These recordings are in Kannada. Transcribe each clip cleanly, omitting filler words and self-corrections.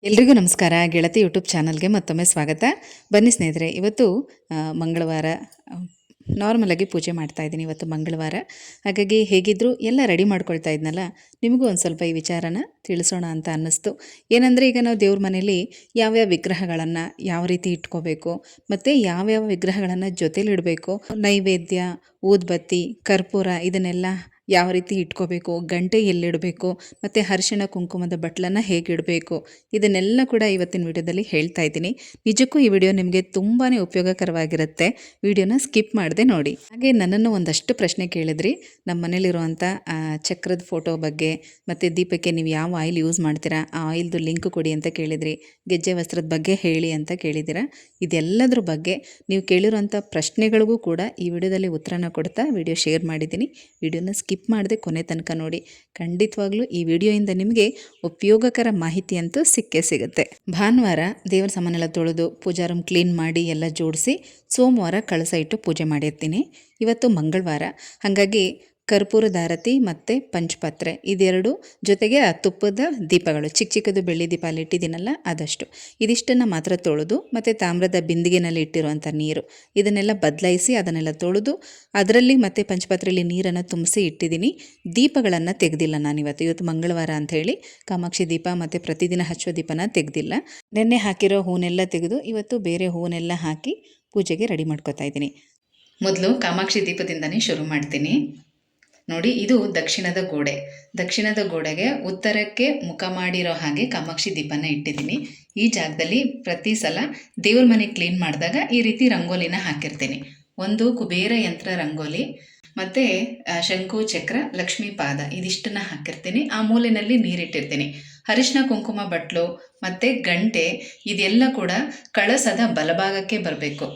ಎಲ್ರಿಗೂ ನಮಸ್ಕಾರ. ಗೆಳತಿ ಯೂಟ್ಯೂಬ್ ಚಾನಲ್ಗೆ ಮತ್ತೊಮ್ಮೆ ಸ್ವಾಗತ. ಬನ್ನಿ ಸ್ನೇಹಿತರೆ, ಇವತ್ತು ಮಂಗಳವಾರ ನಾರ್ಮಲಾಗಿ ಪೂಜೆ ಮಾಡ್ತಾ ಇದ್ದೀನಿ. ಇವತ್ತು ಮಂಗಳವಾರ, ಹಾಗಾಗಿ ಹೇಗಿದ್ದರೂ ಎಲ್ಲ ರೆಡಿ ಮಾಡ್ಕೊಳ್ತಾ ಇದ್ನಲ್ಲ, ನಿಮಗೂ ಒಂದು ಸ್ವಲ್ಪ ಈ ವಿಚಾರನ ತಿಳಿಸೋಣ ಅಂತ ಅನ್ನಿಸ್ತು. ಏನಂದರೆ, ಈಗ ನಾವು ದೇವ್ರ ಮನೇಲಿ ಯಾವ್ಯಾವ ವಿಗ್ರಹಗಳನ್ನು ಯಾವ ರೀತಿ ಇಟ್ಕೋಬೇಕು, ಮತ್ತು ಯಾವ್ಯಾವ ವಿಗ್ರಹಗಳನ್ನು ಜೊತೇಲಿಡಬೇಕು, ನೈವೇದ್ಯ, ಊದ್ಬತ್ತಿ, ಕರ್ಪೂರ ಇದನ್ನೆಲ್ಲ ಯಾವ ರೀತಿ ಇಟ್ಕೋಬೇಕು, ಗಂಟೆ ಎಲ್ಲಿಡಬೇಕು, ಮತ್ತು ಅರಿಶಿಣ ಕುಂಕುಮದ ಬಟ್ಲನ್ನು ಹೇಗಿಡಬೇಕು, ಇದನ್ನೆಲ್ಲ ಕೂಡ ಇವತ್ತಿನ ವಿಡಿಯೋದಲ್ಲಿ ಹೇಳ್ತಾ ಇದ್ದೀನಿ. ನಿಜಕ್ಕೂ ಈ ವಿಡಿಯೋ ನಿಮಗೆ ತುಂಬಾ ಉಪಯೋಗಕರವಾಗಿರುತ್ತೆ. ವಿಡಿಯೋನ ಸ್ಕಿಪ್ ಮಾಡದೆ ನೋಡಿ. ಹಾಗೆ ನನ್ನನ್ನು ಒಂದಷ್ಟು ಪ್ರಶ್ನೆ ಕೇಳಿದ್ರಿ, ನಮ್ಮ ಮನೇಲಿರುವಂಥ ಚಕ್ರದ ಫೋಟೋ ಬಗ್ಗೆ, ಮತ್ತು ದೀಪಕ್ಕೆ ನೀವು ಯಾವ ಆಯಿಲ್ ಯೂಸ್ ಮಾಡ್ತೀರಾ, ಆ ಆಯಿಲ್ದು ಲಿಂಕ್ ಕೊಡಿ ಅಂತ ಕೇಳಿದ್ರಿ. ಗೆಜ್ಜೆ ವಸ್ತ್ರದ ಬಗ್ಗೆ ಹೇಳಿ ಅಂತ ಕೇಳಿದ್ದೀರಾ. ಇದೆಲ್ಲದ್ರ ಬಗ್ಗೆ ನೀವು ಕೇಳಿರುವಂಥ ಪ್ರಶ್ನೆಗಳಿಗೂ ಕೂಡ ಈ ವಿಡಿಯೋದಲ್ಲಿ ಉತ್ತರನ ಕೊಡ್ತಾ ವಿಡಿಯೋ ಶೇರ್ ಮಾಡಿದ್ದೀನಿ. ವಿಡಿಯೋನ ಸ್ಕಿಪ್ ಮಾಡದೆ ಕೊನೆ ತನಕ ನೋಡಿ. ಖಂಡಿತವಾಗ್ಲೂ ಈ ವಿಡಿಯೋಯಿಂದ ನಿಮಗೆ ಉಪಯೋಗಕರ ಮಾಹಿತಿ ಅಂತೂ ಸಿಕ್ಕೇ ಸಿಗುತ್ತೆ. ಭಾನುವಾರ ದೇವರ ಸಾಮಾನೆಲ್ಲ ತೊಳೆದು ಪೂಜಾ ರೂಮ್ ಕ್ಲೀನ್ ಮಾಡಿ ಎಲ್ಲ ಜೋಡಿಸಿ ಸೋಮವಾರ ಕಳಸ ಇಟ್ಟು ಪೂಜೆ ಮಾಡಿರ್ತೀನಿ. ಇವತ್ತು ಮಂಗಳವಾರ, ಹಾಗಾಗಿ ಕರ್ಪೂರದ ಆರತಿ ಮತ್ತು ಪಂಚಪಾತ್ರೆ ಇದೆರಡು, ಜೊತೆಗೆ ಆ ತುಪ್ಪದ ದೀಪಗಳು, ಚಿಕ್ಕ ಚಿಕ್ಕದು ಬೆಳ್ಳಿ ದೀಪ ಅಲ್ಲಿ ಇಟ್ಟಿದ್ದೀನಲ್ಲ ಅದಷ್ಟು, ಇದಿಷ್ಟನ್ನು ಮಾತ್ರ ತೊಳೆದು, ಮತ್ತು ತಾಮ್ರದ ಬಿಂದಿಗೆನಲ್ಲಿ ಇಟ್ಟಿರುವಂಥ ನೀರು ಇದನ್ನೆಲ್ಲ ಬದಲಾಯಿಸಿ ಅದನ್ನೆಲ್ಲ ತೊಳೆದು ಅದರಲ್ಲಿ ಮತ್ತು ಪಂಚಪಾತ್ರೆಯಲ್ಲಿ ನೀರನ್ನು ತುಂಬಿಸಿ ಇಟ್ಟಿದ್ದೀನಿ. ದೀಪಗಳನ್ನು ತೆಗೆದಿಲ್ಲ ನಾನಿವತ್ತು. ಇವತ್ತು ಮಂಗಳವಾರ ಅಂಥೇಳಿ ಕಾಮಾಕ್ಷಿ ದೀಪ ಮತ್ತು ಪ್ರತಿದಿನ ಹಚ್ಚುವ ದೀಪನ ತೆಗೆದಿಲ್ಲ. ನೆನ್ನೆ ಹಾಕಿರೋ ಹೂನೆಲ್ಲ ತೆಗೆದು ಇವತ್ತು ಬೇರೆ ಹೂನೆಲ್ಲ ಹಾಕಿ ಪೂಜೆಗೆ ರೆಡಿ ಮಾಡ್ಕೊತಾ ಇದ್ದೀನಿ. ಮೊದಲು ಕಾಮಾಕ್ಷಿ ದೀಪದಿಂದನೇ ಶುರು ಮಾಡ್ತೀನಿ. ನೋಡಿ, ಇದು ದಕ್ಷಿಣದ ಗೋಡೆ. ದಕ್ಷಿಣದ ಗೋಡೆಗೆ ಉತ್ತರಕ್ಕೆ ಮುಖ ಮಾಡಿರೋ ಹಾಗೆ ಕಾಮಾಕ್ಷಿ ದೀಪನ ಇಟ್ಟಿದ್ದೀನಿ. ಈ ಜಾಗದಲ್ಲಿ ಪ್ರತಿ ಸಲ ದೇವ್ರ ಮನೆ ಕ್ಲೀನ್ ಮಾಡಿದಾಗ ಈ ರೀತಿ ರಂಗೋಲಿನ ಹಾಕಿರ್ತೀನಿ. ಒಂದು ಕುಬೇರ ಯಂತ್ರ ರಂಗೋಲಿ, ಮತ್ತು ಶಂಕು ಚಕ್ರ, ಲಕ್ಷ್ಮೀ ಪಾದ ಇದಿಷ್ಟನ್ನು ಹಾಕಿರ್ತೀನಿ. ಆ ಮೂಲೆಯಲ್ಲಿ ನೀರಿಟ್ಟಿರ್ತೀನಿ. ಅರಿಶಿನ ಕುಂಕುಮ ಬಟ್ಲು ಮತ್ತು ಗಂಟೆ ಇದೆಲ್ಲ ಕೂಡ ಕಳಸದ ಬಲಭಾಗಕ್ಕೆ ಬರಬೇಕು.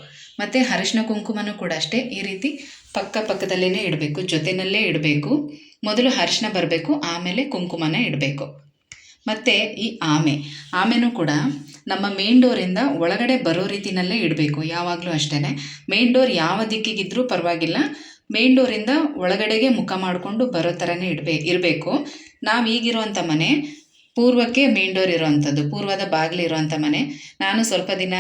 ಮತ್ತು ಅರಿಶಿನ ಕುಂಕುಮನೂ ಕೂಡ ಅಷ್ಟೇ ಈ ರೀತಿ ಪಕ್ಕದಲ್ಲೇ ಇಡಬೇಕು, ಜೊತೆಯಲ್ಲೇ ಇಡಬೇಕು. ಮೊದಲು ಅರಿಶಿನ ಬರಬೇಕು, ಆಮೇಲೆ ಕುಂಕುಮನ ಇಡಬೇಕು. ಮತ್ತು ಈ ಆಮೆನೂ ಕೂಡ ನಮ್ಮ ಮೇನ್ ಡೋರಿಂದ ಒಳಗಡೆ ಬರೋ ರೀತಿಯಲ್ಲೇ ಇಡಬೇಕು. ಯಾವಾಗಲೂ ಅಷ್ಟೇ, ಮೇನ್ ಡೋರ್ ಯಾವ ದಿಕ್ಕಿಗಿದ್ರೂ ಪರವಾಗಿಲ್ಲ, ಮೇನ್ ಡೋರಿಂದ ಒಳಗಡೆಗೆ ಮುಖ ಮಾಡಿಕೊಂಡು ಬರೋ ಥರನೇ ಇರಬೇಕು. ನಾವು ಈಗಿರುವಂಥ ಮನೆ ಪೂರ್ವಕ್ಕೆ ಮೇನ್ ಡೋರ್ ಇರೋವಂಥದ್ದು, ಪೂರ್ವದ ಬಾಗಿಲಿರುವಂಥ ಮನೆ. ನಾನು ಸ್ವಲ್ಪ ದಿನ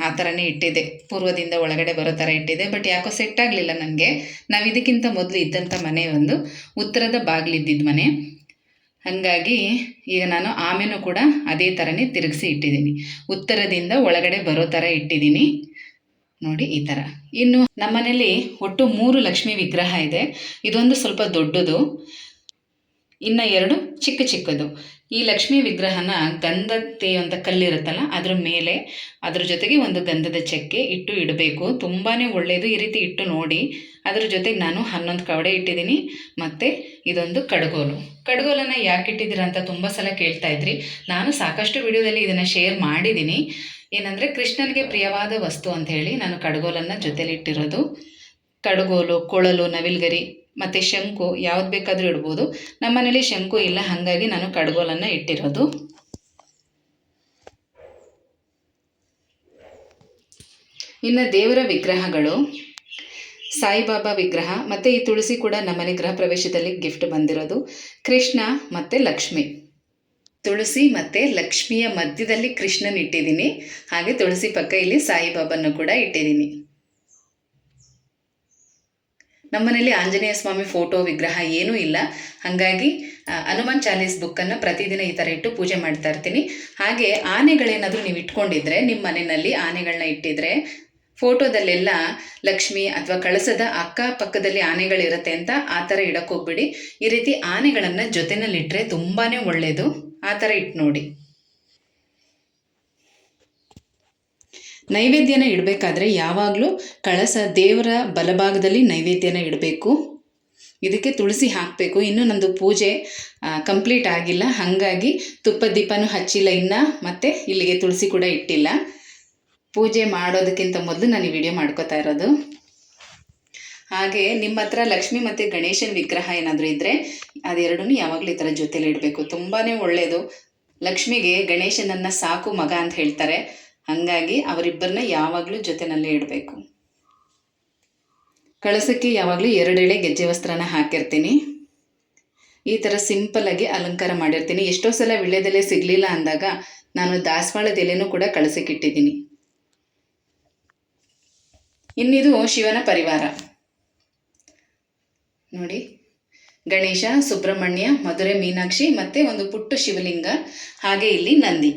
ಆ ಥರನೇ ಇಟ್ಟಿದ್ದೆ, ಪೂರ್ವದಿಂದ ಒಳಗಡೆ ಬರೋ ಥರ ಇಟ್ಟಿದ್ದೆ. ಬಟ್ ಯಾಕೋ ಸೆಟ್ ಆಗಲಿಲ್ಲ ನನಗೆ. ನಾವು ಇದಕ್ಕಿಂತ ಮೊದಲು ಇದ್ದಂಥ ಮನೆ ಒಂದು ಉತ್ತರದ ಬಾಗಿಲಿದ್ದಿದ್ದ ಮನೆ. ಹಾಗಾಗಿ ಈಗ ನಾನು ಆಮೇನೂ ಕೂಡ ಅದೇ ಥರನೇ ತಿರುಗಿಸಿ ಇಟ್ಟಿದ್ದೀನಿ. ಉತ್ತರದಿಂದ ಒಳಗಡೆ ಬರೋ ಥರ ಇಟ್ಟಿದ್ದೀನಿ. ನೋಡಿ, ಈ ಥರ. ಇನ್ನು ನಮ್ಮನೇಲಿ ಒಟ್ಟು 3 ಲಕ್ಷ್ಮೀ ವಿಗ್ರಹ ಇದೆ. ಇದೊಂದು ಸ್ವಲ್ಪ ದೊಡ್ಡದು, ಇನ್ನು 2 ಚಿಕ್ಕದು. ಈ ಲಕ್ಷ್ಮೀ ವಿಗ್ರಹನ ಗಂಧದ ತೇಯುವಂಥ ಕಲ್ಲಿರುತ್ತಲ್ಲ ಅದ್ರ ಮೇಲೆ, ಅದ್ರ ಜೊತೆಗೆ ಒಂದು ಗಂಧದ ಚಕ್ಕೆ ಇಟ್ಟು ಇಡಬೇಕು. ತುಂಬಾ ಒಳ್ಳೆಯದು. ಈ ರೀತಿ ಇಟ್ಟು ನೋಡಿ. ಅದ್ರ ಜೊತೆಗೆ ನಾನು 11 ಕವಡೆ ಇಟ್ಟಿದ್ದೀನಿ, ಮತ್ತು ಇದೊಂದು ಕಡ್ಗೋಲನ್ನು ಯಾಕೆ ಇಟ್ಟಿದ್ದೀರಾ ಅಂತ ತುಂಬ ಸಲ ಕೇಳ್ತಾ ಇದ್ರಿ. ನಾನು ಸಾಕಷ್ಟು ವಿಡಿಯೋದಲ್ಲಿ ಇದನ್ನು ಶೇರ್ ಮಾಡಿದ್ದೀನಿ. ಏನಂದರೆ, ಕೃಷ್ಣನಿಗೆ ಪ್ರಿಯವಾದ ವಸ್ತು ಅಂತ ಹೇಳಿ ನಾನು ಕಡ್ಗೋಲನ್ನು ಜೊತೆಲಿ ಇಟ್ಟಿರೋದು. ಕಡ್ಗೋಲು, ಕೊಳಲು, ನವಿಲ್ಗರಿ ಮತ್ತು ಶಂಕು ಯಾವ್ದು ಬೇಕಾದರೂ ಇಡ್ಬೋದು. ನಮ್ಮ ಮನೇಲಿ ಶಂಕು ಇಲ್ಲ, ಹಾಗಾಗಿ ನಾನು ಕಡ್ಗೋಲನ್ನು ಇಟ್ಟಿರೋದು. ಇನ್ನು ದೇವರ ವಿಗ್ರಹಗಳು, ಸಾಯಿಬಾಬಾ ವಿಗ್ರಹ ಮತ್ತು ಈ ತುಳಸಿ ಕೂಡ ನಮ್ಮನೆ ಗೃಹ ಪ್ರವೇಶದಲ್ಲಿ ಗಿಫ್ಟ್ ಬಂದಿರೋದು. ಕೃಷ್ಣ ಮತ್ತು ಲಕ್ಷ್ಮಿ, ತುಳಸಿ ಮತ್ತು ಲಕ್ಷ್ಮಿಯ ಮಧ್ಯದಲ್ಲಿ ಕೃಷ್ಣನ ಇಟ್ಟಿದ್ದೀನಿ. ಹಾಗೆ ತುಳಸಿ ಪಕ್ಕ ಇಲ್ಲಿ ಸಾಯಿಬಾಬನ್ನು ಕೂಡ ಇಟ್ಟಿದ್ದೀನಿ. ನಮ್ಮನೇಲಿ ಆಂಜನೇಯ ಸ್ವಾಮಿ ಫೋಟೋ ವಿಗ್ರಹ ಏನೂ ಇಲ್ಲ, ಹಾಗಾಗಿ ಹನುಮಾನ್ ಚಾಲೀಸ್ ಬುಕ್ಕನ್ನು ಪ್ರತಿದಿನ ಈ ಥರ ಇಟ್ಟು ಪೂಜೆ ಮಾಡ್ತಾ ಇರ್ತೀನಿ. ಹಾಗೆ ಆನೆಗಳೇನಾದರೂ ನೀವು ಇಟ್ಕೊಂಡಿದ್ರೆ, ನಿಮ್ಮ ಮನೆಯಲ್ಲಿ ಆನೆಗಳನ್ನ ಇಟ್ಟಿದ್ರೆ, ಫೋಟೋದಲ್ಲೆಲ್ಲ ಲಕ್ಷ್ಮಿ ಅಥವಾ ಕಳಸದ ಅಕ್ಕಪಕ್ಕದಲ್ಲಿ ಆನೆಗಳಿರುತ್ತೆ ಅಂತ ಆ ಥರ ಇಡೋಕ್ಕೋಗ್ಬಿಡಿ. ಈ ರೀತಿ ಆನೆಗಳನ್ನು ಜೊತೆನಲ್ಲಿಟ್ಟರೆ ತುಂಬಾ ಒಳ್ಳೆಯದು. ಆ ಥರ ಇಟ್ಟು ನೋಡಿ. ನೈವೇದ್ಯನ ಇಡಬೇಕಾದ್ರೆ ಯಾವಾಗಲೂ ಕಳಸ ದೇವರ ಬಲಭಾಗದಲ್ಲಿ ನೈವೇದ್ಯನ ಇಡಬೇಕು. ಇದಕ್ಕೆ ತುಳಸಿ ಹಾಕಬೇಕು. ಇನ್ನೂ ನಂದು ಪೂಜೆ ಕಂಪ್ಲೀಟ್ ಆಗಿಲ್ಲ, ಹಾಗಾಗಿ ತುಪ್ಪದ ದೀಪನೂ ಹಚ್ಚಿಲ್ಲ ಇನ್ನು, ಮತ್ತು ಇಲ್ಲಿಗೆ ತುಳಸಿ ಕೂಡ ಇಟ್ಟಿಲ್ಲ. ಪೂಜೆ ಮಾಡೋದಕ್ಕಿಂತ ಮೊದಲು ನಾನು ಈ ವಿಡಿಯೋ ಮಾಡ್ಕೋತಾ ಇರೋದು. ಹಾಗೆ ನಿಮ್ಮ ಹತ್ರ ಲಕ್ಷ್ಮಿ ಮತ್ತು ಗಣೇಶನ ವಿಗ್ರಹ ಏನಾದರೂ ಇದ್ದರೆ ಅದೆರಡೂ ಯಾವಾಗಲೂ ಈ ಥರ ಜೊತೆಲಿ ಇಡಬೇಕು. ತುಂಬಾ ಒಳ್ಳೆಯದು. ಲಕ್ಷ್ಮಿಗೆ ಗಣೇಶನನ್ನು ಸಾಕು ಮಗ ಅಂತ ಹೇಳ್ತಾರೆ, ಹಾಗಾಗಿ ಅವರಿಬ್ಬರನ್ನ ಯಾವಾಗಲೂ ಜೊತೆಯಲ್ಲೇ ಇಡಬೇಕು. ಕಳಸಕ್ಕೆ ಯಾವಾಗಲೂ 2 ಎಳೆ ಗೆಜ್ಜೆ ವಸ್ತ್ರನ ಹಾಕಿರ್ತೀನಿ. ಈ ಥರ ಸಿಂಪಲ್ಲಾಗಿ ಅಲಂಕಾರ ಮಾಡಿರ್ತೀನಿ. ಎಷ್ಟೋ ಸಲ ವೀಳ್ಯದೆಲೆ ಸಿಗಲಿಲ್ಲ ಅಂದಾಗ ನಾನು ದಾಸವಾಳದ ಎಲೆನೂ ಕೂಡ ಕಳಸಕ್ಕಿಟ್ಟಿದ್ದೀನಿ. ಇನ್ನಿದು ಶಿವನ ಪರಿವಾರ ನೋಡಿ, ಗಣೇಶ, ಸುಬ್ರಹ್ಮಣ್ಯ, ಮಧುರೆ ಮೀನಾಕ್ಷಿ ಮತ್ತು ಒಂದು ಪುಟ್ಟ ಶಿವಲಿಂಗ, ಹಾಗೆ ಇಲ್ಲಿ ನಂದಿ.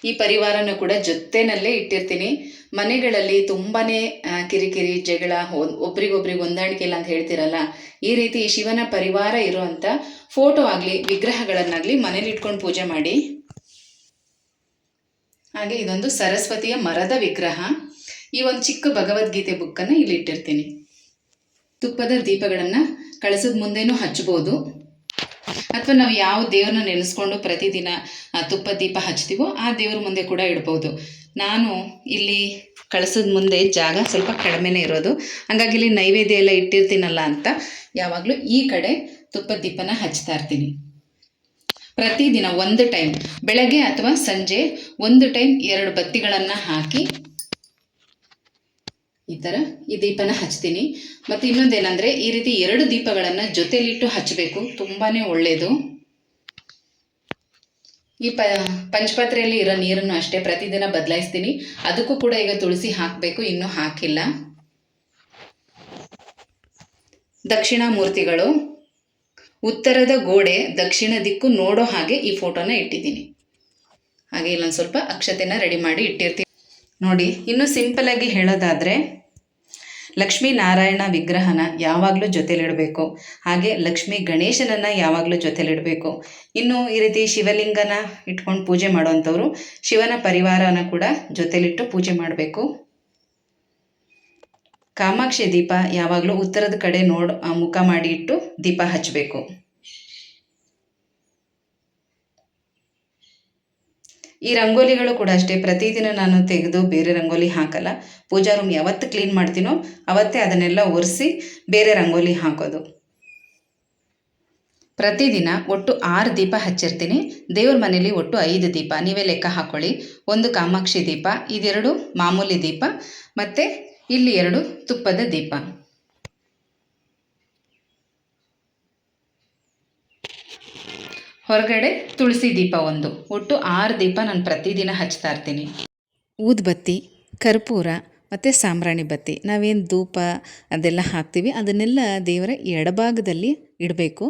ಈ ಪರಿವಾರನೂ ಕೂಡ ಜೊತೆನಲ್ಲೇ ಇಟ್ಟಿರ್ತೀನಿ. ಮನೆಗಳಲ್ಲಿ ತುಂಬಾ ಕಿರಿಕಿರಿ, ಜಗಳ, ಒಬ್ರಿಗೊಬ್ರಿಗೆ ಹೊಂದಾಣಿಕೆ ಇಲ್ಲ ಅಂತ ಹೇಳ್ತಿರಲ್ಲ, ಈ ರೀತಿ ಶಿವನ ಪರಿವಾರ ಇರುವಂಥ ಫೋಟೋ ಆಗಲಿ ವಿಗ್ರಹಗಳನ್ನಾಗಲಿ ಮನೇಲಿ ಇಟ್ಕೊಂಡು ಪೂಜೆ ಮಾಡಿ. ಹಾಗೆ ಇದೊಂದು ಸರಸ್ವತಿಯ ಮರದ ವಿಗ್ರಹ. ಈ ಒಂದು ಚಿಕ್ಕ ಭಗವದ್ಗೀತೆ ಬುಕ್ಕನ್ನು ಇಲ್ಲಿ ಇಟ್ಟಿರ್ತೀನಿ. ತುಪ್ಪದ ದೀಪಗಳನ್ನು ಕಳಸದ ಮುಂದೆನೂ ಹಚ್ಬೋದು, ಅಥವಾ ನಾವು ಯಾವ ದೇವ್ರನ್ನ ನೆನೆಸ್ಕೊಂಡು ಪ್ರತಿದಿನ ತುಪ್ಪದ ದೀಪ ಹಚ್ತೀವೋ ಆ ದೇವ್ರ ಮುಂದೆ ಕೂಡ ಇಡ್ಬೋದು. ನಾನು ಇಲ್ಲಿ ಕಳಸದ ಮುಂದೆ ಜಾಗ ಸ್ವಲ್ಪ ಕಡಿಮೆನೇ ಇರೋದು, ಹಾಗಾಗಿ ಇಲ್ಲಿ ನೈವೇದ್ಯ ಎಲ್ಲ ಇಟ್ಟಿರ್ತೀನಲ್ಲ ಅಂತ ಯಾವಾಗಲೂ ಈ ಕಡೆ ತುಪ್ಪದ ದೀಪನ ಹಚ್ತಾ ಇರ್ತೀನಿ. ಪ್ರತಿದಿನ ಒಂದು ಟೈಮ್ ಬೆಳಗ್ಗೆ ಅಥವಾ ಸಂಜೆ ಒಂದು ಟೈಮ್ 2 ಬತ್ತಿಗಳನ್ನು ಹಾಕಿ ಈ ಥರ ಈ ದೀಪನ ಹಚ್ತೀನಿ. ಮತ್ತು ಇನ್ನೊಂದೇನೆಂದರೆ, ಈ ರೀತಿ 2 ದೀಪಗಳನ್ನು ಜೊತೆಲಿಟ್ಟು ಹಚ್ಚಬೇಕು, ತುಂಬಾ ಒಳ್ಳೆಯದು. ಈ ಪಂಚಪಾತ್ರೆಯಲ್ಲಿ ಇರೋ ನೀರನ್ನು ಅಷ್ಟೇ ಪ್ರತಿದಿನ ಬದಲಾಯಿಸ್ತೀನಿ. ಅದಕ್ಕೂ ಕೂಡ ಈಗ ತುಳಸಿ ಹಾಕಬೇಕು, ಇನ್ನೂ ಹಾಕಿಲ್ಲ. ದಕ್ಷಿಣ ಮೂರ್ತಿಗಳು, ಉತ್ತರದ ಗೋಡೆ ದಕ್ಷಿಣ ದಿಕ್ಕು ನೋಡೋ ಹಾಗೆ ಈ ಫೋಟೋನ ಇಟ್ಟಿದ್ದೀನಿ. ಹಾಗೆ ಇಲ್ಲೊಂದು ಸ್ವಲ್ಪ ಅಕ್ಷತೆನ ರೆಡಿ ಮಾಡಿ ಇಟ್ಟಿರ್ತೀನಿ ನೋಡಿ. ಇನ್ನು ಸಿಂಪಲಾಗಿ ಹೇಳೋದಾದರೆ, ಲಕ್ಷ್ಮೀ ನಾರಾಯಣ ವಿಗ್ರಹನ ಯಾವಾಗಲೂ ಜೊತೆಲಿಡಬೇಕು, ಹಾಗೆ ಲಕ್ಷ್ಮೀ ಗಣೇಶನನ್ನು ಯಾವಾಗಲೂ ಜೊತೆಲಿಡಬೇಕು. ಇನ್ನು ಈ ರೀತಿ ಶಿವಲಿಂಗನ ಇಟ್ಕೊಂಡು ಪೂಜೆ ಮಾಡೋವಂಥವ್ರು ಶಿವನ ಪರಿವಾರನ ಕೂಡ ಜೊತೆಲಿಟ್ಟು ಪೂಜೆ ಮಾಡಬೇಕು. ಕಾಮಾಕ್ಷಿ ದೀಪ ಯಾವಾಗಲೂ ಉತ್ತರದ ಕಡೆ ಮುಖ ಮಾಡಿ ಇಟ್ಟು ದೀಪ ಹಚ್ಚಬೇಕು. ಈ ರಂಗೋಲಿಗಳು ಕೂಡ ಅಷ್ಟೇ, ಪ್ರತಿದಿನ ನಾನು ತೆಗೆದು ಬೇರೆ ರಂಗೋಲಿ ಹಾಕಲ್ಲ. ಪೂಜಾ ರೂಮ್ ಯಾವತ್ತು ಕ್ಲೀನ್ ಮಾಡ್ತೀನೋ ಅವತ್ತೇ ಅದನ್ನೆಲ್ಲ ಒರೆಸಿ ಬೇರೆ ರಂಗೋಲಿ ಹಾಕೋದು. ಪ್ರತಿದಿನ ಒಟ್ಟು 6 ದೀಪ ಹಚ್ಚಿರ್ತೀನಿ. ದೇವ್ರ ಮನೇಲಿ ಒಟ್ಟು 5 ದೀಪ, ನೀವೇ ಲೆಕ್ಕ ಹಾಕ್ಕೊಳ್ಳಿ. 1 ಕಾಮಾಕ್ಷಿ ದೀಪ, ಇದೆರಡು ಮಾಮೂಲಿ ದೀಪ, ಮತ್ತು ಇಲ್ಲಿ 2 ತುಪ್ಪದ ದೀಪ. ಹೊರಗಡೆ ತುಳಸಿ ದೀಪ 1, ಒಟ್ಟು 6 ದೀಪ ನಾನು ಪ್ರತಿದಿನ ಹಚ್ತಾ ಇರ್ತೀನಿ. ಊದುಬತ್ತಿ, ಕರ್ಪೂರ ಮತ್ತು ಸಾಂಬ್ರಾಣಿ ಬತ್ತಿ, ನಾವೇನು ಧೂಪ ಅದೆಲ್ಲ ಹಾಕ್ತೀವಿ ಅದನ್ನೆಲ್ಲ ದೇವರ ಎಡಭಾಗದಲ್ಲಿ ಇಡಬೇಕು,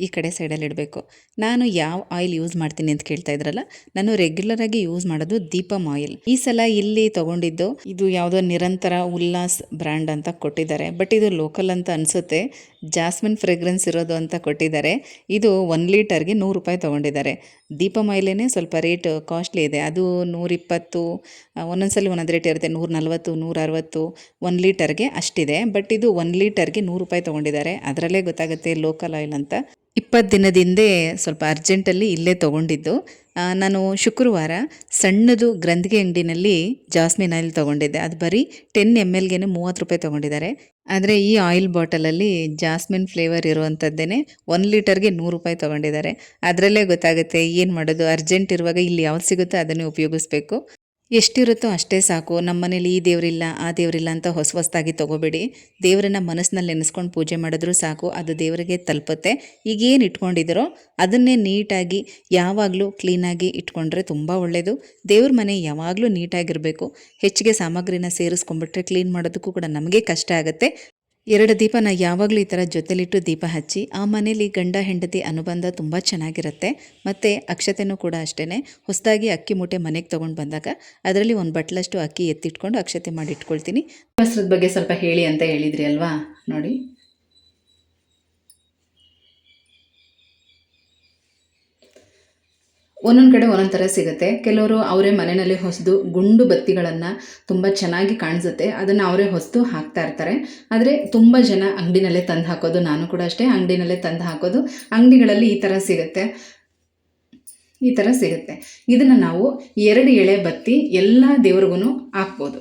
ಈ ಕಡೆ ಸೈಡಲ್ಲಿ ಇಡಬೇಕು. ನಾನು ಯಾವ ಆಯಿಲ್ ಯೂಸ್ ಮಾಡ್ತೀನಿ ಅಂತ ಕೇಳ್ತಾ ಇದ್ರಲ್ಲ, ನಾನು ರೆಗ್ಯುಲರಾಗಿ ಯೂಸ್ ಮಾಡೋದು ದೀಪಮ್ ಆಯಿಲ್. ಈ ಸಲ ಇಲ್ಲಿ ತೊಗೊಂಡಿದ್ದು ಇದು ಯಾವುದೋ ನಿರಂತರ ಉಲ್ಲಾಸ್ ಬ್ರ್ಯಾಂಡ್ ಅಂತ ಕೊಟ್ಟಿದ್ದಾರೆ, ಬಟ್ ಇದು ಲೋಕಲ್ ಅಂತ ಅನಿಸುತ್ತೆ. ಜಾಸ್ಮಿನ್ ಫ್ರೆಗ್ರೆನ್ಸ್ ಇರೋದು ಅಂತ ಕೊಟ್ಟಿದ್ದಾರೆ. ಇದು 1 ಲೀಟರ್ಗೆ 100 ರೂಪಾಯಿ ತೊಗೊಂಡಿದ್ದಾರೆ. ದೀಪಮ್ ಆಯಿಲೇ ಸ್ವಲ್ಪ ರೇಟ್ ಕಾಸ್ಟ್ಲಿ ಇದೆ, ಅದು 120, ಒಂದೊಂದ್ಸಲಿ ಒಂದೊಂದು ರೇಟ್ ಇರುತ್ತೆ, 140, 160 1 ಲೀಟರ್ಗೆ ಅಷ್ಟಿದೆ. ಬಟ್ ಇದು 1 ಲೀಟರ್ಗೆ 100 ರೂಪಾಯಿ ತೊಗೊಂಡಿದ್ದಾರೆ. ಅದರಲ್ಲೇ ಗೊತ್ತಾಗುತ್ತೆ ಲೋಕಲ್ ಆಯಿಲ್ ಅಂತ. 20 ದಿನದಿಂದೆ ಸ್ವಲ್ಪ ಅರ್ಜೆಂಟಲ್ಲಿ ಇಲ್ಲೇ ತೊಗೊಂಡಿದ್ದು. ನಾನು ಶುಕ್ರವಾರ ಸಣ್ಣದು ಗ್ರಂಥಿಗೆ ಅಂಗಡಿನಲ್ಲಿ ಜಾಸ್ಮಿನ್ ಆಯಿಲ್ ತೊಗೊಂಡಿದ್ದೆ. ಅದು ಬರೀ 10 ml 30 ರೂಪಾಯಿ ತೊಗೊಂಡಿದ್ದಾರೆ. ಆದರೆ ಈ ಆಯಿಲ್ ಬಾಟಲಲ್ಲಿ ಜಾಸ್ಮಿನ್ ಫ್ಲೇವರ್ ಇರುವಂಥದ್ದೇನೆ 1 ಲೀಟರ್ಗೆ 100 ರೂಪಾಯಿ ತೊಗೊಂಡಿದ್ದಾರೆ. ಅದರಲ್ಲೇ ಗೊತ್ತಾಗುತ್ತೆ ಏನು ಮಾಡೋದು, ಅರ್ಜೆಂಟ್ ಇರುವಾಗ ಇಲ್ಲಿ ಯಾವ್ದು ಸಿಗುತ್ತೋ ಅದನ್ನೇ ಉಪಯೋಗಿಸ್ಬೇಕು. ಎಷ್ಟಿರುತ್ತೋ ಅಷ್ಟೇ ಸಾಕು. ನಮ್ಮ ಮನೇಲಿ ಈ ದೇವರಿಲ್ಲ ಆ ದೇವರಿಲ್ಲ ಅಂತ ಹೊಸದಾಗಿ ತೊಗೋಬೇಡಿ. ದೇವರನ್ನ ಮನಸ್ಸಿನಲ್ಲಿ ನೆನೆಸ್ಕೊಂಡು ಪೂಜೆ ಮಾಡಿದ್ರೂ ಸಾಕು, ಅದು ದೇವರಿಗೆ ತಲುಪುತ್ತೆ. ಈಗೇನು ಇಟ್ಕೊಂಡಿದ್ದೀರೋ ಅದನ್ನೇ ನೀಟಾಗಿ ಯಾವಾಗಲೂ ಕ್ಲೀನಾಗಿ ಇಟ್ಕೊಂಡ್ರೆ ತುಂಬ ಒಳ್ಳೆಯದು. ದೇವ್ರ ಮನೆ ಯಾವಾಗಲೂ ನೀಟಾಗಿರಬೇಕು. ಹೆಚ್ಚಿಗೆ ಸಾಮಗ್ರಿನ ಸೇರಿಸ್ಕೊಂಡ್ಬಿಟ್ರೆ ಕ್ಲೀನ್ ಮಾಡೋದಕ್ಕೂ ಕೂಡ ನಮಗೆ ಕಷ್ಟ ಆಗುತ್ತೆ. 2 ದೀಪನ ಯಾವಾಗಲೂ ಈ ಥರ ಜೊತೆಲಿಟ್ಟು ದೀಪ ಹಚ್ಚಿ, ಆ ಮನೇಲಿ ಗಂಡ ಹೆಂಡತಿ ಅನುಬಂಧ ತುಂಬ ಚೆನ್ನಾಗಿರುತ್ತೆ. ಮತ್ತು ಅಕ್ಷತೆನೂ ಕೂಡ ಅಷ್ಟೇ, ಹೊಸದಾಗಿ ಅಕ್ಕಿ ಮೂಟೆ ಮನೆಗೆ ತೊಗೊಂಡು ಬಂದಾಗ ಅದರಲ್ಲಿ 1 ಬಟ್ಲಷ್ಟು ಅಕ್ಕಿ ಎತ್ತಿಟ್ಕೊಂಡು ಅಕ್ಷತೆ ಮಾಡಿ ಇಟ್ಕೊಳ್ತೀನಿ. ವಸ್ತ್ರದ ಬಗ್ಗೆ ಸ್ವಲ್ಪ ಹೇಳಿ ಅಂತ ಹೇಳಿದ್ರಿ ಅಲ್ವಾ, ನೋಡಿ ಒಂದೊಂದು ಕಡೆ ಒಂದೊಂದು ಥರ ಸಿಗುತ್ತೆ. ಕೆಲವರು ಅವರೇ ಮನೆಯಲ್ಲಿ ಹೊಸದು ಗುಂಡು ಬತ್ತಿಗಳನ್ನು ತುಂಬ ಚೆನ್ನಾಗಿ ಕಾಣಿಸುತ್ತೆ, ಅದನ್ನು ಅವರೇ ಹೊಸದು ಹಾಕ್ತಾ ಇರ್ತಾರೆ. ಆದರೆ ತುಂಬ ಜನ ಅಂಗಡಿನಲ್ಲೇ ತಂದು ಹಾಕೋದು, ನಾನು ಕೂಡ ಅಷ್ಟೇ ಅಂಗಡಿನಲ್ಲೇ ತಂದು ಹಾಕೋದು. ಅಂಗಡಿಗಳಲ್ಲಿ ಈ ಥರ ಸಿಗುತ್ತೆ. ಇದನ್ನು ನಾವು 2 ಎಳೆ ಬತ್ತಿ ಎಲ್ಲ ದೇವ್ರಿಗೂ ಹಾಕ್ಬೋದು.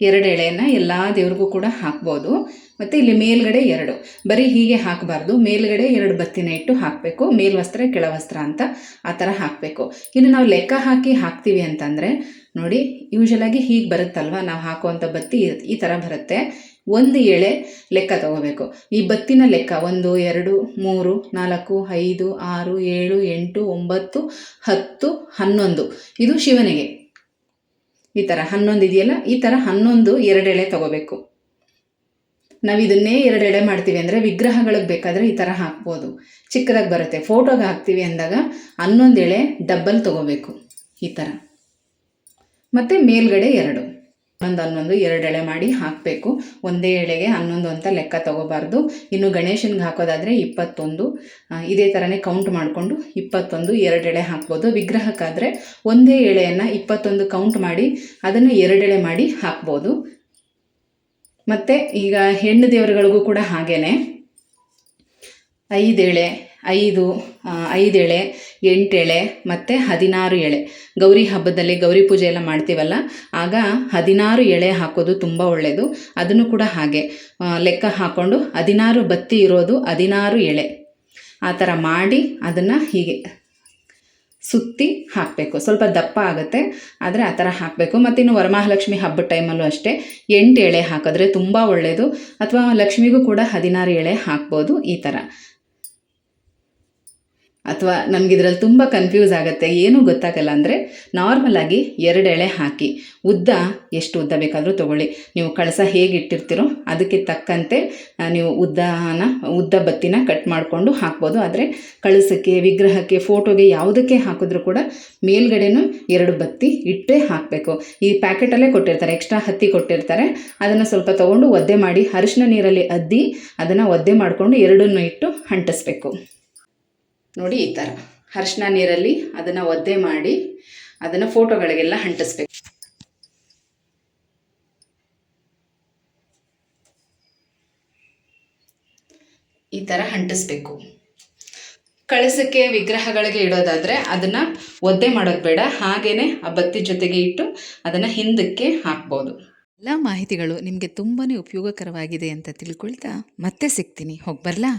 2 ಎಳೆಯನ್ನು ಎಲ್ಲ ದೇವ್ರಿಗೂ ಕೂಡ ಹಾಕ್ಬೋದು. ಮತ್ತು ಇಲ್ಲಿ ಮೇಲ್ಗಡೆ 2, ಬರೀ ಹೀಗೆ ಹಾಕಬಾರ್ದು. ಮೇಲ್ಗಡೆ 2 ಬತ್ತಿನ ಇಟ್ಟು ಹಾಕಬೇಕು, ಮೇಲ್ವಸ್ತ್ರ ಕೆಳವಸ್ತ್ರ ಅಂತ ಆ ಥರ ಹಾಕಬೇಕು. ಇನ್ನು ನಾವು ಲೆಕ್ಕ ಹಾಕಿ ಹಾಕ್ತೀವಿ ಅಂತಂದರೆ ನೋಡಿ, ಯೂಶಲಾಗಿ ಹೀಗೆ ಬರುತ್ತಲ್ವ, ನಾವು ಹಾಕುವಂಥ ಬತ್ತಿ ಈ ಥರ ಬರುತ್ತೆ. 1 ಎಳೆ ಲೆಕ್ಕ ತಗೋಬೇಕು. ಈ ಬತ್ತಿನ ಲೆಕ್ಕ 1 2 3 4 5 6 7 8 9 10 11, ಇದು ಶಿವನಿಗೆ. ಈ ಥರ 11 ಇದೆಯಲ್ಲ, ಈ ಥರ 11 2 ಎಳೆ ತಗೋಬೇಕು. ನಾವು ಇದನ್ನೇ 2 ಎಳೆ ಮಾಡ್ತೀವಿ ಅಂದರೆ ವಿಗ್ರಹಗಳಿಗೆ ಬೇಕಾದರೆ ಈ ಥರ ಹಾಕ್ಬೋದು, ಚಿಕ್ಕದಾಗಿ ಬರುತ್ತೆ. ಫೋಟೋಗೆ ಹಾಕ್ತೀವಿ ಅಂದಾಗ 11 ಎಳೆ ಡಬ್ಬಲ್ ತಗೋಬೇಕು ಈ ಥರ. ಮತ್ತು ಮೇಲ್ಗಡೆ 2, 11 2 ಎಳೆ ಮಾಡಿ ಹಾಕಬೇಕು. ಒಂದೇ ಎಳೆಗೆ 11 ಅಂತ ಲೆಕ್ಕ ತಗೋಬಾರ್ದು. ಇನ್ನು ಗಣೇಶನಿಗೆ ಹಾಕೋದಾದರೆ 21, ಇದೇ ಥರನೇ ಕೌಂಟ್ ಮಾಡಿಕೊಂಡು 21 2 ಎಳೆ ಹಾಕ್ಬೋದು. ವಿಗ್ರಹಕ್ಕಾದರೆ ಒಂದೇ ಎಳೆಯನ್ನು 21 ಕೌಂಟ್ ಮಾಡಿ ಅದನ್ನು 2 ಎಳೆ ಮಾಡಿ ಹಾಕ್ಬೋದು. ಮತ್ತು ಈಗ ಹೆಣ್ಣು ದೇವರುಗಳಿಗೂ ಕೂಡ ಹಾಗೇ 5 ಎಳೆ, 5 ಎಳೆ, 8 ಎಳೆ ಮತ್ತು 16 ಎಳೆ. ಗೌರಿ ಹಬ್ಬದಲ್ಲಿ ಗೌರಿ ಪೂಜೆ ಎಲ್ಲ ಮಾಡ್ತೀವಲ್ಲ, ಆಗ 16 ಎಳೆ ಹಾಕೋದು ತುಂಬ ಒಳ್ಳೆಯದು. ಅದನ್ನು ಕೂಡ ಹಾಗೆ ಲೆಕ್ಕ ಹಾಕ್ಕೊಂಡು 16 ಬತ್ತಿ ಇರೋದು 16 ಎಳೆ ಆ ಥರ ಮಾಡಿ ಅದನ್ನು ಹೀಗೆ ಸುತ್ತಿ ಹಾಕಬೇಕು. ಸ್ವಲ್ಪ ದಪ್ಪ ಆಗುತ್ತೆ, ಆದರೆ ಆ ಥರ ಹಾಕಬೇಕು. ಮತ್ತು ಇನ್ನು ವರಮಹಾಲಕ್ಷ್ಮಿ ಹಬ್ಬದ ಟೈಮಲ್ಲೂ ಅಷ್ಟೇ 8 ಎಳೆ ಹಾಕಿದ್ರೆ ತುಂಬ ಒಳ್ಳೆಯದು. ಅಥವಾ ಲಕ್ಷ್ಮಿಗೂ ಕೂಡ 16 ಎಳೆ ಹಾಕ್ಬೋದು ಈ ಥರ. ಅಥವಾ ನಮಗಿದ್ರಲ್ಲಿ ತುಂಬ ಕನ್ಫ್ಯೂಸ್ ಆಗುತ್ತೆ, ಏನೂ ಗೊತ್ತಾಗಲ್ಲ ಅಂದರೆ ನಾರ್ಮಲಾಗಿ 2 ಎಳೆ ಹಾಕಿ, ಉದ್ದ ಎಷ್ಟು ಉದ್ದ ಬೇಕಾದರೂ ತೊಗೊಳ್ಳಿ. ನೀವು ಕಳಸ ಹೇಗೆ ಇಟ್ಟಿರ್ತೀರೋ ಅದಕ್ಕೆ ತಕ್ಕಂತೆ ನೀವು ಉದ್ದ ಬತ್ತಿನ ಕಟ್ ಮಾಡಿಕೊಂಡು ಹಾಕ್ಬೋದು. ಆದರೆ ಕಳಸಕ್ಕೆ, ವಿಗ್ರಹಕ್ಕೆ, ಫೋಟೋಗೆ ಯಾವುದಕ್ಕೆ ಹಾಕಿದ್ರೂ ಕೂಡ ಮೇಲ್ಗಡೆನೂ 2 ಬತ್ತಿ ಇಟ್ಟೇ ಹಾಕಬೇಕು. ಈ ಪ್ಯಾಕೆಟಲ್ಲೇ ಕೊಟ್ಟಿರ್ತಾರೆ, ಎಕ್ಸ್ಟ್ರಾ ಹತ್ತಿ ಕೊಟ್ಟಿರ್ತಾರೆ. ಅದನ್ನು ಸ್ವಲ್ಪ ತೊಗೊಂಡು ಒದ್ದೆ ಮಾಡಿ ಅರಿಶಿನ ನೀರಲ್ಲಿ ಅದ್ದಿ ಅದನ್ನು ಒದ್ದೆ ಮಾಡಿಕೊಂಡು 2 ಇಟ್ಟು ಅಂಟಿಸ್ಬೇಕು. ನೋಡಿ, ಈ ಥರ ಅರಿಶಿನ ನೀರಲ್ಲಿ ಅದನ್ನು ಒದ್ದೆ ಮಾಡಿ ಅದನ್ನು ಫೋಟೋಗಳಿಗೆಲ್ಲ ಅಂಟಿಸ್ಬೇಕು. ಈ ಥರ ಅಂಟಿಸ್ಬೇಕು. ಕಳಸಕ್ಕೆ, ವಿಗ್ರಹಗಳಿಗೆ ಇಡೋದಾದರೆ ಅದನ್ನು ಒದ್ದೆ ಮಾಡೋದು ಬೇಡ, ಹಾಗೇ ಆ ಬತ್ತಿ ಜೊತೆಗೆ ಇಟ್ಟು ಅದನ್ನು ಹಿಂದಕ್ಕೆ ಹಾಕ್ಬೋದು. ಎಲ್ಲ ಮಾಹಿತಿಗಳು ನಿಮಗೆ ತುಂಬಾ ಉಪಯೋಗಕರವಾಗಿದೆ ಅಂತ ತಿಳ್ಕೊಳ್ತಾ ಮತ್ತೆ ಸಿಗ್ತೀನಿ. ಹೋಗಿ ಬರಲಾ?